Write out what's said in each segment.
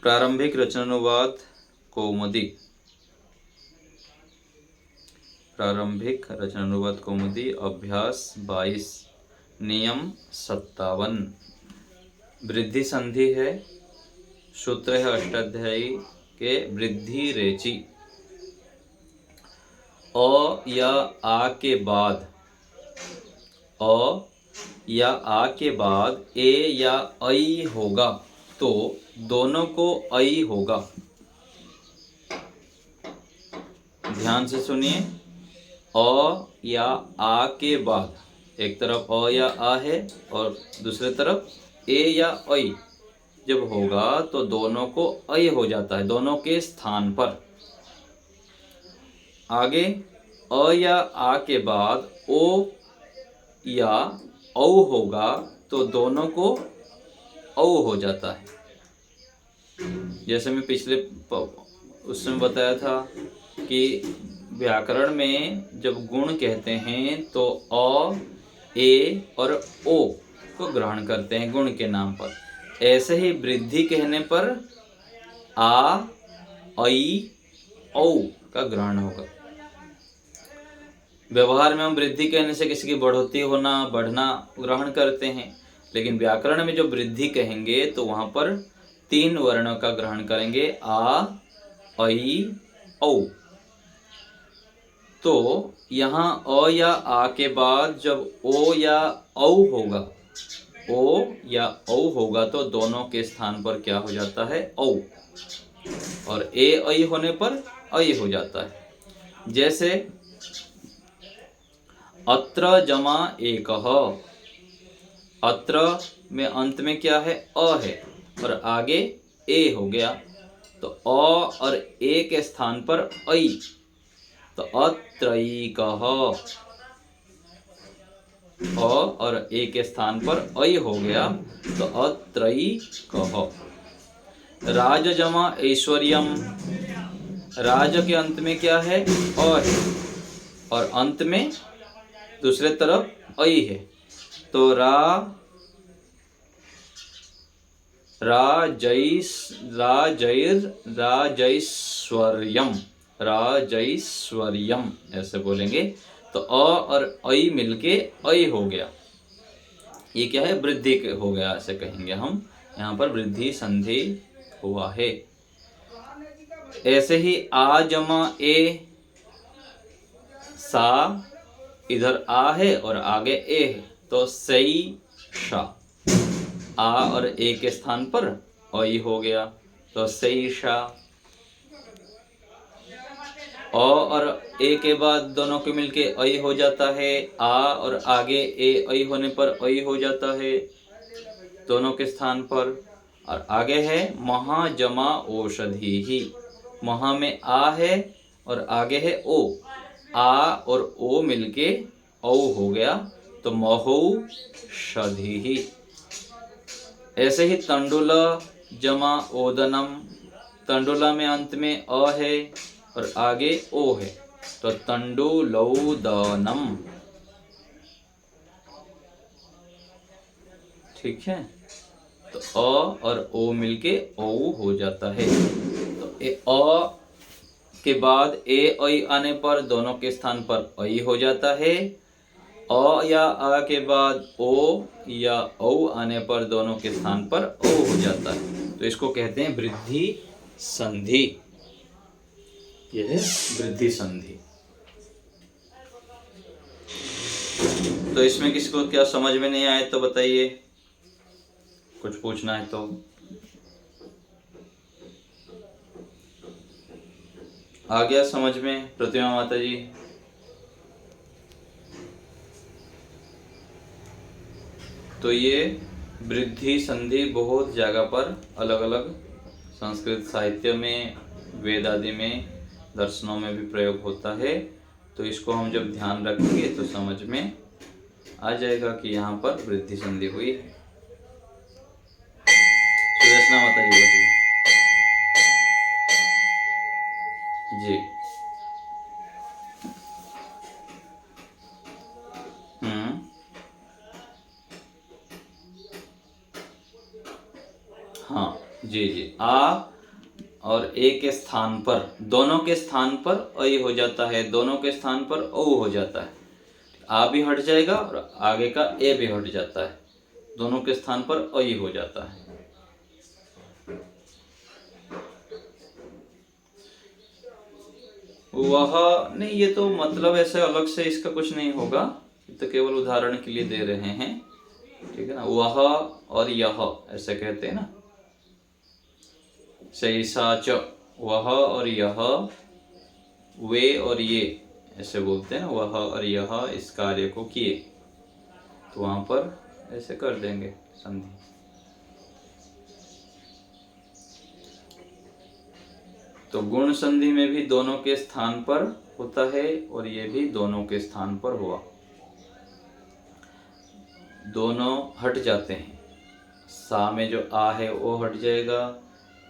प्रारंभिक रचनानुवाद कौमुदी। प्रारंभिक रचनानुवाद कौमुदी अभ्यास 22 नियम 57। वृद्धि संधि है। सूत्र है अष्टाध्यायी के वृद्धि रेचि। अ या आ के बाद ए या ऐ होगा तो दोनों को ऐ होगा। ध्यान से सुनिए। अ या आ के बाद एक तरफ अ या आ है और दूसरे तरफ ए या ऐ जब होगा तो दोनों को ऐ हो जाता है, दोनों के स्थान पर। आगे अ या आ के बाद ओ या औ होगा तो दोनों को औ हो जाता है। जैसे मैं पिछले उसमें बताया था कि व्याकरण में जब गुण कहते हैं तो अ, ए और ओ को ग्रहण करते हैं गुण के नाम पर। ऐसे ही वृद्धि कहने पर आ, ऐ, औ का ग्रहण होगा। व्यवहार में हम वृद्धि कहने से किसी की बढ़ोतरी होना, बढ़ना ग्रहण करते हैं, लेकिन व्याकरण में जो वृद्धि कहेंगे तो वहां पर 3 वर्णों का ग्रहण करेंगे, आ, ऐ, औ। तो यहाँ अ या आ के बाद जब ओ या औ होगा तो दोनों के स्थान पर क्या हो जाता है, औ। और ए ऐ होने पर ऐ हो जाता है। जैसे अत्र जमा एकः। अत्र में अंत में क्या है, अ है और आगे ए हो गया तो अ और ए के स्थान पर ऐ, तो अत्रैकः। अ और ए के स्थान पर ऐ हो गया तो अत्रैकः। राज जमा ऐश्वर्यम। राज के अंत में क्या है, अ है और अंत में दूसरे तरफ ऐ है तो राजैश्वर्यम ऐसे बोलेंगे तो अ और ऐ मिलके ऐ हो गया। ये क्या है, वृद्धि हो गया ऐसे कहेंगे हम। यहाँ पर वृद्धि संधि हुआ है। ऐसे ही आ जमा ए, सा, इधर आ है और आगे ए है तो सई शा। आ और ए के स्थान पर ऐ हो गया तो सई शा। अ और ए के बाद दोनों के मिलके ऐ हो जाता है। आ और आगे ए ऐ होने पर ऐ हो जाता है दोनों के स्थान पर। और आगे है महा जमा औषधि ही। महा में आ है और आगे है ओ। आ और ओ मिलके औ हो गया तो महौषधि ही। ऐसे ही तंडुला जमा ओदनम। तंडुला में अंत में अ है और आगे ओ है तो तंडुलौदनम। ठीक है, तो अ और ओ मिलके औ हो जाता है। तो अ के बाद ए ऐ आने पर दोनों के स्थान पर ऐ हो जाता है। अ या आ के बाद ओ या औ आने पर दोनों के स्थान पर ओ हो जाता है तो इसको कहते हैं वृद्धि संधि। यह है वृद्धि संधि। तो इसमें किसी को क्या समझ में नहीं आए तो बताइए, कुछ पूछना है तो। आ गया समझ में प्रतिमा माता जी? तो ये वृद्धि संधि बहुत जगह पर अलग अलग संस्कृत साहित्य में, वेद आदि में, दर्शनों में भी प्रयोग होता है। तो इसको हम जब ध्यान रखेंगे तो समझ में आ जाएगा कि यहाँ पर वृद्धि संधि हुई है। सुदर्शना माता जी बोलिए। जी। हाँ, जी जी, आ और ए के स्थान पर, दोनों के स्थान पर ऐ हो जाता है, दोनों के स्थान पर ओ हो जाता है। आ भी हट जाएगा और आगे का ए भी हट जाता है, दोनों के स्थान पर ऐ हो जाता है। वह नहीं, ये तो मतलब ऐसे अलग से इसका कुछ नहीं होगा, तो केवल उदाहरण के लिए दे रहे हैं, ठीक है ना। वह और यह ऐसे कहते हैं ना, सैसा च, वह और यह, वे और ये ऐसे बोलते हैं ना, वह और यह इस कार्य को किए, तो वहां पर ऐसे कर देंगे संधि। तो गुण संधि में भी दोनों के स्थान पर होता है और ये भी दोनों के स्थान पर हुआ, दोनों हट जाते हैं। सा में जो आ है वो हट जाएगा,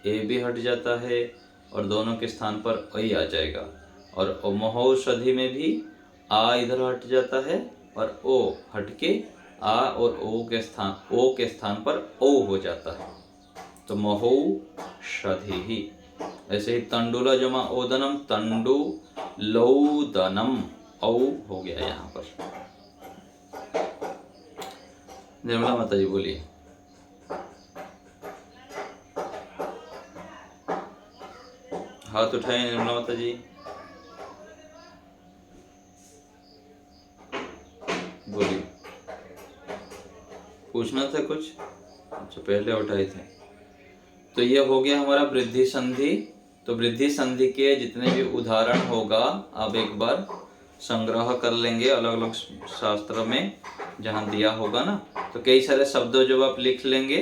ए भी हट जाता है और दोनों के स्थान पर ऐ आ जाएगा। और महौषधि में भी आ इधर हट जाता है और ओ हट के आ और ओ के स्थान पर ओ हो जाता है, तो महौषधि ही। ऐसे ही तंडुला जमा ओदनम, तंडु लौदनम, औ हो गया यहाँ पर। निर्मला माता जी बोलिए। हाथ उठाए निर्मला माता जी, बोलिए। पूछना था कुछ? अच्छा, पहले उठाए थे। तो ये हो गया हमारा वृद्धि संधि। तो वृद्धि संधि के जितने भी उदाहरण होगा आप एक बार संग्रह कर लेंगे अलग अलग शास्त्र में जहाँ दिया होगा ना, तो कई सारे शब्दों जब आप लिख लेंगे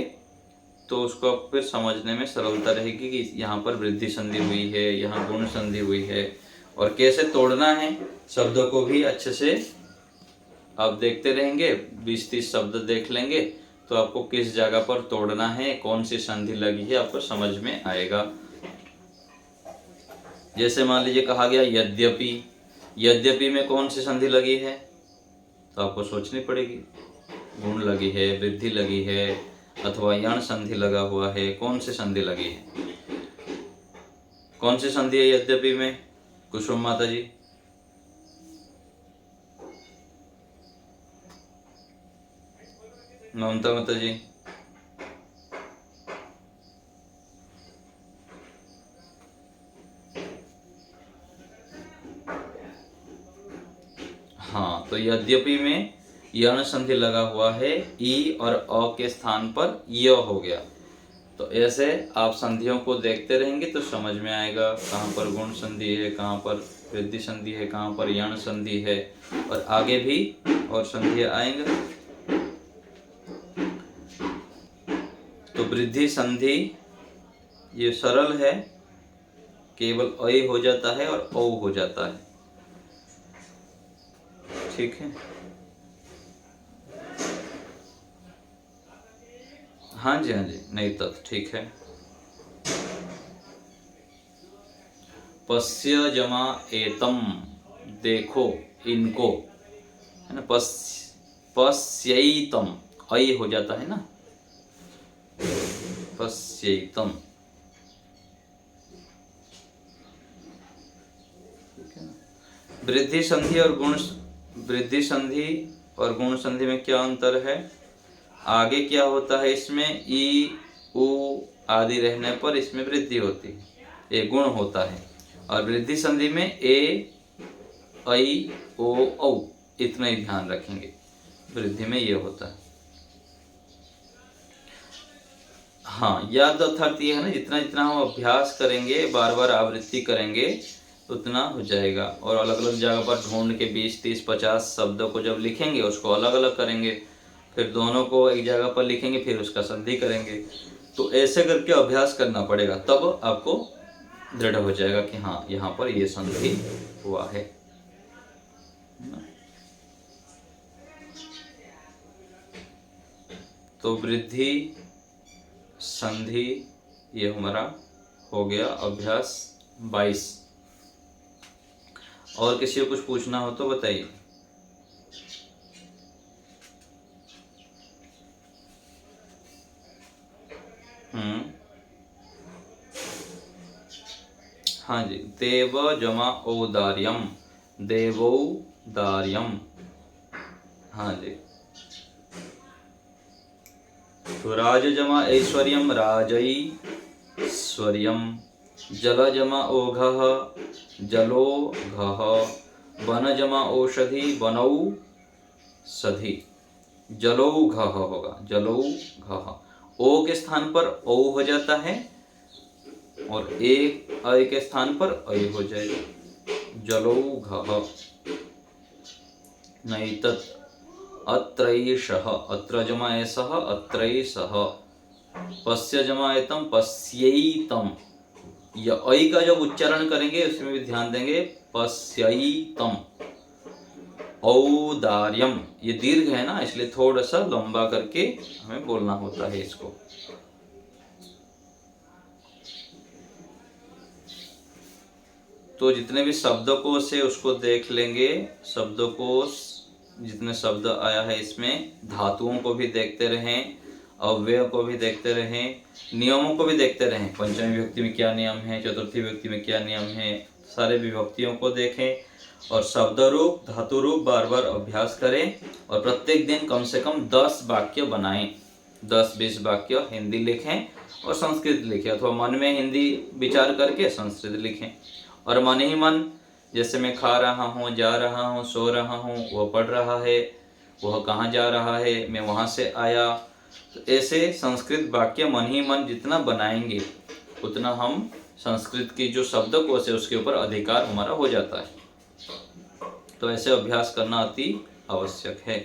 तो उसको आप फिर समझने में सरलता रहेगी कि यहाँ पर वृद्धि संधि हुई है, यहाँ गुण संधि हुई है, और कैसे तोड़ना है शब्दों को भी अच्छे से आप देखते रहेंगे। 20-30 शब्द देख लेंगे तो आपको किस जगह पर तोड़ना है, कौन सी संधि लगी है, आपको समझ में आएगा। जैसे मान लीजिए कहा गया यद्यपि, यद्यपि में कौन सी संधि लगी है, तो आपको सोचनी पड़ेगी। गुण लगी है, वृद्धि लगी है, अथवा यण संधि लगा हुआ है, कौन सी संधि लगी है, कौन सी संधि है यद्यपि में? कुसुम माता जी। ममता माता जी। हाँ, तो यद्यपि में यण संधि लगा हुआ है, ई और अ के स्थान पर य हो गया। तो ऐसे आप संधियों को देखते रहेंगे तो समझ में आएगा कहाँ पर गुण संधि है, कहाँ पर वृद्धि संधि है, कहाँ पर यण संधि है, और आगे भी और संधियां आएंगे। तो वृद्धि संधि ये सरल है, केवल ऐ हो जाता है और औ हो जाता है, ठीक है। हाँ जी, हाँ जी, नहीं तत् ठीक है। पश्य जमा एतम, देखो इनको, है ना। पश्यैतम, ऐ हो जाता है ना, पश्यैतम, वृद्धि संधि और गुण, वृद्धि संधि और गुण संधि में क्या अंतर है? आगे क्या होता है इसमें, ई उ आदि रहने पर इसमें वृद्धि होती है, ये गुण होता है। और वृद्धि संधि में ए ऐ ओ औ इतना ही ध्यान रखेंगे, वृद्धि में ये होता है। हाँ, याद अर्थात ये है ना, जितना जितना हम अभ्यास करेंगे, बार बार आवृत्ति करेंगे, उतना हो जाएगा। और अलग अलग जगह पर ढूंढ के 20, 30, 50 शब्दों को जब लिखेंगे उसको अलग अलग करेंगे, फिर दोनों को एक जगह पर लिखेंगे, फिर उसका संधि करेंगे। तो ऐसे करके अभ्यास करना पड़ेगा, तब आपको दृढ़ हो जाएगा कि हाँ यहाँ पर ये संधि हुआ है। तो वृद्धि संधि ये हमारा हो गया अभ्यास 22। और किसी को कुछ पूछना हो तो बताइए। हाँ जी, देव जमा औदार्यम, देवौदार्यम। हाँ जी, तो राज जमा ऐश्वर्यम, राजैश्वर्यम। जल जमा ओघः, जलोघः। वन जमा औषधि, वनौषधि। जलौघः होगा, जलौघः। ओ के स्थान पर औ हो जाता है और एक अ के स्थान पर अ हो जाएगा, जलौघः। नैतत् अत्रैषः, अत्र जमा एषः, अत्रैषः। पश्य जमा एतम, पश्यैतम। या ऐ का जब उच्चारण करेंगे उसमें भी ध्यान देंगे, पश्यैतम। औदार्यम, ये दीर्घ है ना, इसलिए थोड़ा सा लंबा करके हमें बोलना होता है इसको। तो जितने भी शब्दकोश है उसको देख लेंगे। शब्दकोश जितने शब्द आया है इसमें, धातुओं को भी देखते रहें, अव्यय को भी देखते रहें, नियमों को भी देखते रहें। पंचमी विभक्ति में क्या नियम है, चतुर्थी विभक्ति में क्या नियम है, सारे विभक्तियों को देखें और शब्द रूप, धातु रूप बार बार अभ्यास करें। और प्रत्येक दिन कम से कम 10 वाक्य बनाएं, 10-20 वाक्य हिंदी लिखें और संस्कृत लिखें, अथवा मन में हिंदी विचार करके संस्कृत लिखें। और मन ही मन, जैसे मैं खा रहा हूँ, जा रहा हूँ, सो रहा हूँ, वह पढ़ रहा है, वह कहाँ जा रहा है, मैं वहाँ से आया। तो ऐसे संस्कृत वाक्य मन ही मन जितना बनाएंगे उतना हम संस्कृत की जो शब्दकोश है उसके ऊपर अधिकार हमारा हो जाता है। तो ऐसे अभ्यास करना अति आवश्यक है।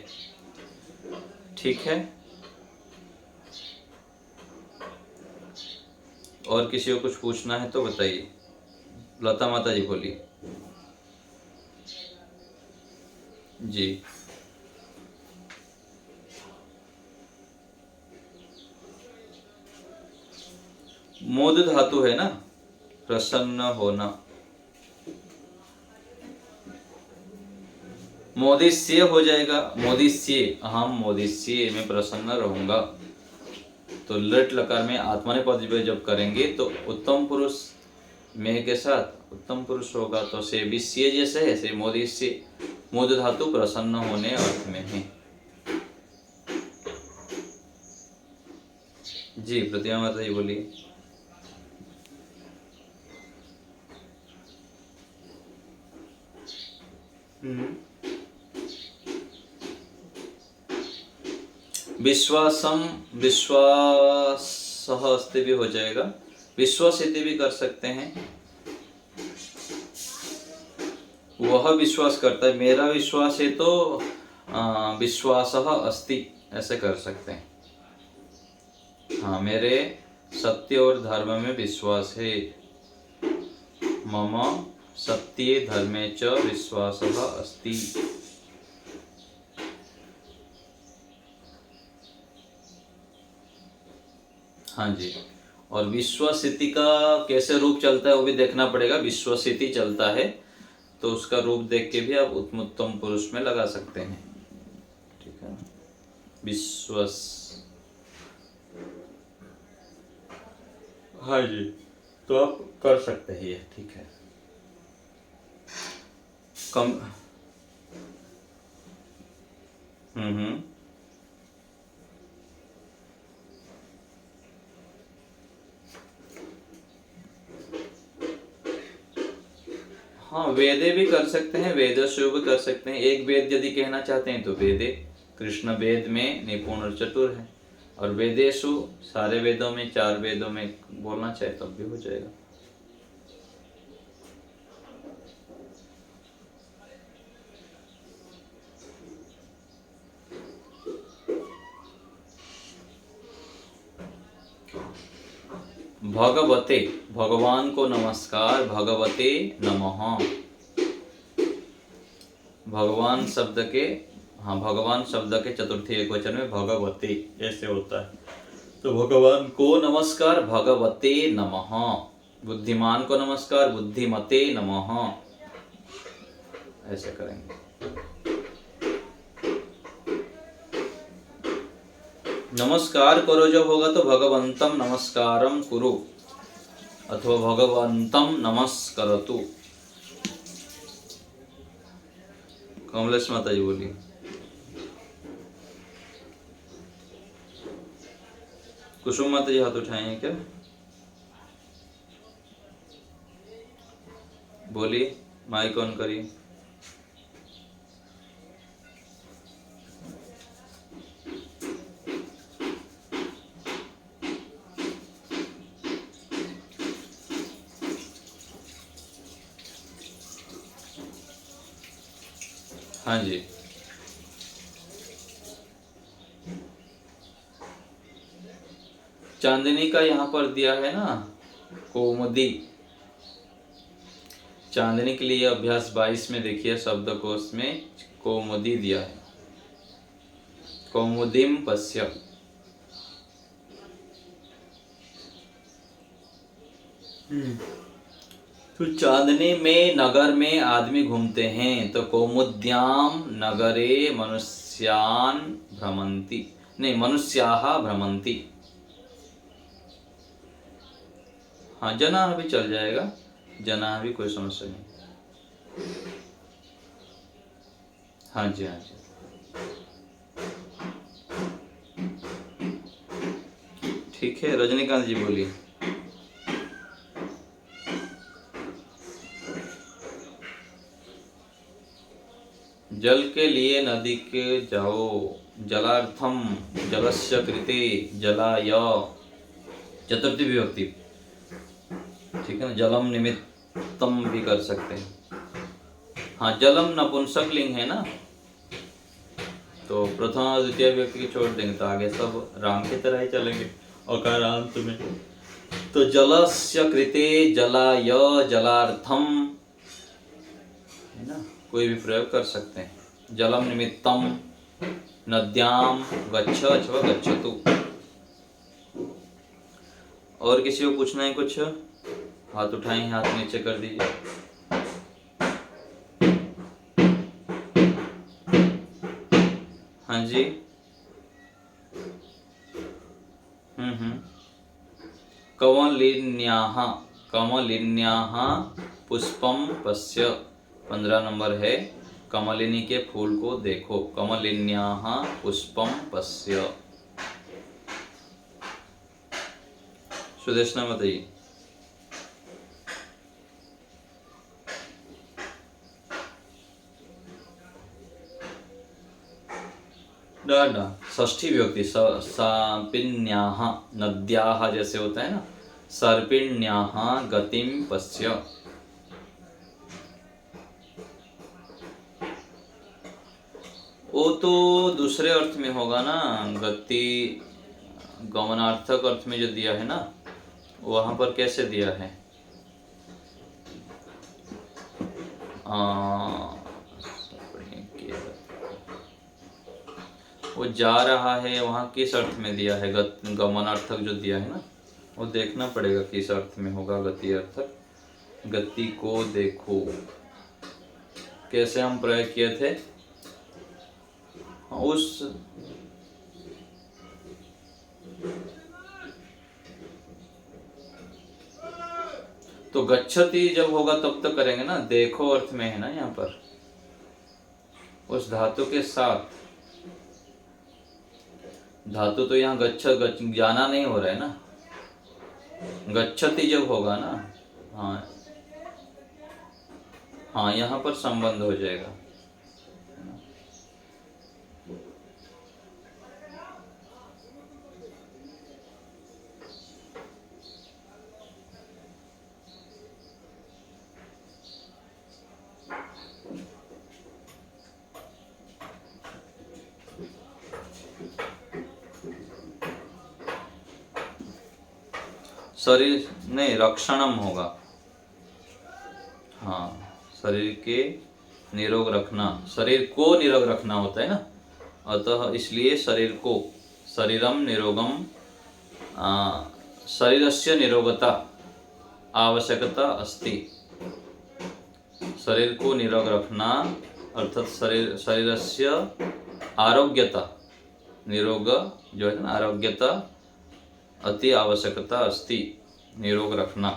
ठीक है, और किसी को कुछ पूछना है तो बताइए। लता माता जी बोलिए। जी, मोद धातु है ना, प्रसन्न होना। मोदिष्य हो जाएगा, मोदिष्य, अहम मोदिष्य, मैं प्रसन्न रहूंगा। तो लट लकार में आत्मनेपद जब करेंगे तो उत्तम पुरुष में के साथ उत्तम पुरुष होगा, तो से विष्य जैसे है, से मोदिष्य। मोद धातु प्रसन्न होने अर्थ में है। जी, प्रतिमा माता जी बोलिए। विश्वासम, विश्वासः अस्ति भी हो जाएगा, विश्वासिति भी कर सकते हैं। वह विश्वास करता है, मेरा विश्वास है तो विश्वासः अस्ति, ऐसे कर सकते हैं। हाँ, मेरे सत्य और धर्म में विश्वास है। मम सत्ये धर्मे च विश्वासः अस्ति। हाँ जी, और विश्वसिति का कैसे रूप चलता है वो भी देखना पड़ेगा। विश्वसिति चलता है तो उसका रूप देख के भी आप उत्तम पुरुष में लगा सकते हैं। ठीक है, विश्वस। हाँ जी, तो आप कर सकते हैं ये। ठीक है, कम। हाँ, वेदे भी कर सकते हैं, वेदस्यु भी कर सकते हैं। एक वेद यदि कहना चाहते हैं तो वेदे, कृष्ण वेद में निपुण और चतुर है। और वेदेशु, सारे वेदों में, 4 वेदों में बोलना चाहे तब भी हो जाएगा। भगवते, भगवान को नमस्कार, भगवते नमः। भगवान शब्द के, हाँ, भगवान शब्द के चतुर्थी एकवचन में भगवते ऐसे होता है। तो भगवान को नमस्कार, भगवते नमः। बुद्धिमान को नमस्कार, बुद्धिमते नमः, ऐसे करेंगे। नमस्कार करो जब होगा तो भगवंतम नमस्कारम कुरु, अथवा भगवन्तं नमस्करतु। कमलेश माता जी बोलिए। कुसुम माता जी हाथ उठाए हैं क्या? बोलिए, माइक ऑन करिए। हाँ जी, चांदनी का यहाँ पर दिया है ना कौमुदी। चांदनी के लिए अभ्यास 22 में देखिए शब्दकोश में कौमुदी दिया है। कौमुदीम पश्य। तो चांदनी में नगर में आदमी घूमते हैं, तो कौमुद्याम नगरे मनुष्यान भ्रमंती, नहीं मनुष्याः भ्रमंती। हाँ, जनाः भी चल जाएगा, जनाः भी कोई समस्या नहीं। हाँ जी, हाँ जी, ठीक है। रजनीकांत जी बोलिए। जल के लिए नदी के जाओ, जलार्थम जलस्य कृते जलाय, चतुर्थी विभक्ति, ठीक है ना। जलम निमित्तम भी कर सकते हैं। हाँ, जलम नपुंसक लिंग है ना, तो प्रथम और द्वितीय व्यक्ति की छोड़ देंगे तो आगे सब राम की तरह ही चलेंगे अकारांत में। तो जलस्य कृते जलाय, जलार्थम है ना, कोई भी प्रयोग कर सकते हैं। जलम निमित्तम, नद्याम गच्छ अथवा गच्छतु। और किसी को पूछना है कुछ? हाथ उठाएं, हाथ नीचे कर दीजिए। हाँ जी। कमलिन्याः, कमलिन्याः पुष्पम पश्य, 15 नंबर है। कमलिनी के फूल को देखो। कमलिन्याः पुष्पम पश्य। सुदेशना बताइए। ना, षष्ठी विभक्ति, सर्पिण्याः, नद्याः जैसे होता है ना, सर्पिण्याः गतिम पश्य। वो तो दूसरे अर्थ में होगा ना, गति गमनार्थक अर्थ में जो दिया है ना, वहां पर कैसे दिया है? वो जा रहा है, वहां किस अर्थ में दिया है? गमनार्थक जो दिया है ना, वो देखना पड़ेगा किस अर्थ में होगा गति अर्थक। गति को देखो, कैसे हम प्रयोग किए थे उस तो गच्छति जब होगा तब तो करेंगे ना, देखो अर्थ में है ना यहाँ पर, उस धातु के साथ। धातु तो यहाँ जाना नहीं हो रहा है ना, गच्छति जब होगा ना, हाँ हाँ, यहाँ पर संबंध हो जाएगा। शरीर नहीं, रक्षणम होगा। हाँ, शरीर के निरोग रखना, शरीर को निरोग रखना होता है ना, अतः इसलिए शरीर को, शरीरम निरोगम, शरीरस्य निरोगता आवश्यकता अस्ति। शरीर को निरोग रखना अर्थात शरीरस्य आरोग्यता, निरोग जो है ना, आरोग्यता अति आवश्यकता अस्ति, निरोग रखना।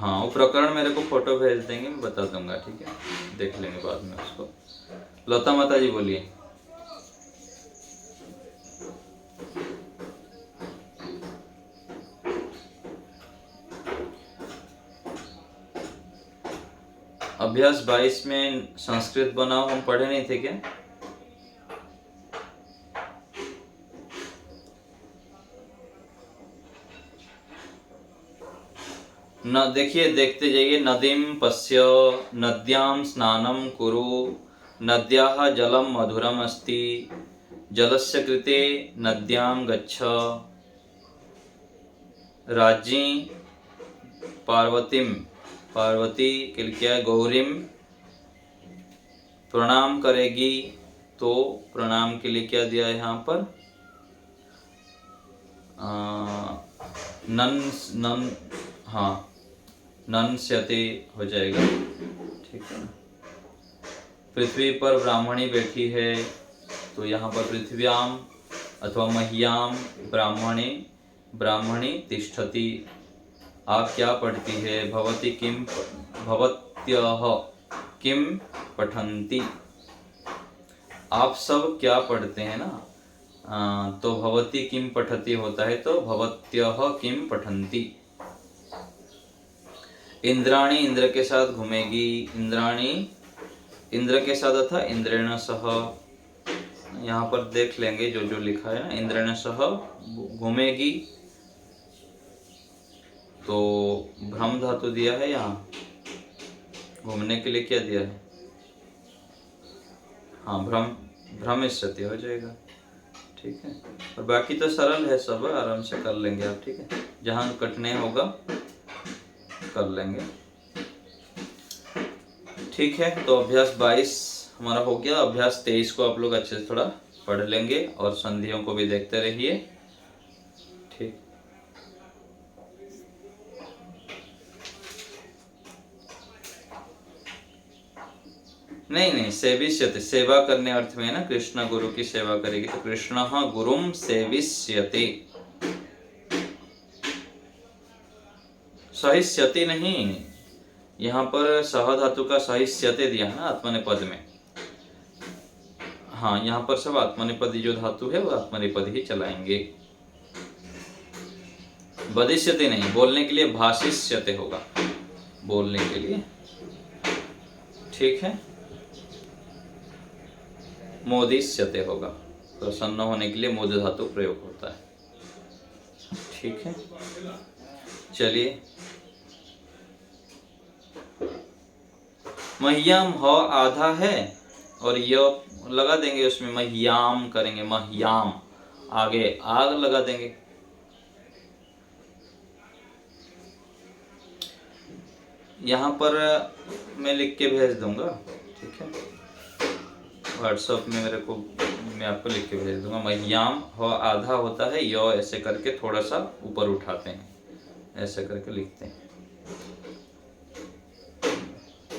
हाँ, वो प्रकरण मेरे को फोटो भेज देंगे, मैं बता दूंगा, ठीक है, देख लेंगे बाद में उसको। लता माता जी बोलिए। अभ्यास 22 में संस्कृत बनाओ हम पढ़े नहीं थे क्या? न देखिए, देखते जाइए। नदीम पश्य नद्यां स्नानं कुरु नद्याः जलं मधुरम अस्ति जलस्य कृते नद्यां गच्छ राज्ञी पार्वतीम, पार्वती के लिए क्या है, गौरीम प्रणाम करेगी, तो प्रणाम के लिए क्या दिया है यहाँ पर, नन नन, हाँ नंस्यते हो जाएगा, ठीक है। पृथ्वी पर ब्राह्मणी बैठी है, तो यहाँ पर पृथ्व्याम अथवा मह्याम ब्राह्मणी ब्राह्मणी तिष्ठति। आप क्या पढ़ती है? भवती किम भवत्यः किम पठन्ति। आप सब क्या पढ़ते हैं ना, तो भवती किम पठति होता है, तो भवत्यः किम पठन्ति। इंद्राणी इंद्र के साथ घूमेगी, इंद्राणी इंद्र के साथ अथा इंद्रेण सह, यहाँ पर देख लेंगे जो जो लिखा है ना, इंद्रेण सह घूमेगी, तो भ्रम धातु दिया है यहाँ, घूमने के लिए क्या दिया है, हाँ भ्रमिष्यति हो जाएगा, ठीक है। और बाकी तो सरल है, सब आराम से कर लेंगे आप, ठीक है, जहाँ कटने होगा कर लेंगे, ठीक है। तो अभ्यास 22 हमारा हो गया। अभ्यास 23 को आप लोग अच्छे से थोड़ा पढ़ लेंगे और संधियों को भी देखते रहिए, ठीक। नहीं नहीं, सेविष्यते सेवा करने अर्थ में है ना, कृष्ण गुरु की सेवा करेगी, तो कृष्ण गुरुम सेविष्यते, सहिष्यति नहीं, यहाँ पर सह धातु का सहिष्यते दिया है ना आत्मनेपद में, हाँ यहाँ पर सब आत्मनेपदी जो धातु है वो आत्मनेपद ही चलाएंगे, बदिष्यते नहीं, बोलने के लिए भाषिष्यते होगा, बोलने के लिए, ठीक है। मोदिष्यते होगा, प्रसन्न होने के लिए मोद धातु प्रयोग होता है, ठीक है। चलिए, मह्याम ह आधा है और य लगा देंगे उसमें, मह्याम करेंगे, मह्याम आगे आग लगा देंगे, यहाँ पर मैं लिख के भेज दूंगा, ठीक है, व्हाट्सएप में मेरे को, मैं आपको लिख के भेज दूंगा। मह्याम ह आधा होता है, यो ऐसे करके थोड़ा सा ऊपर उठाते हैं, ऐसे करके लिखते हैं,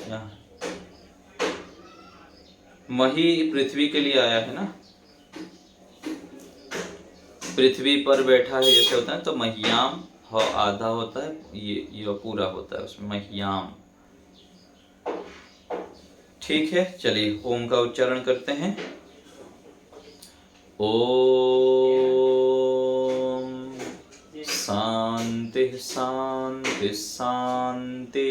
यहाँ मही पृथ्वी के लिए आया है ना, पृथ्वी पर बैठा है जैसे होता है, तो मह्याम ह आधा होता है, ये पूरा होता है उसमें, मह्याम, ठीक है। चलिए ओम का उच्चारण करते हैं। ओम शांति शांति शांति।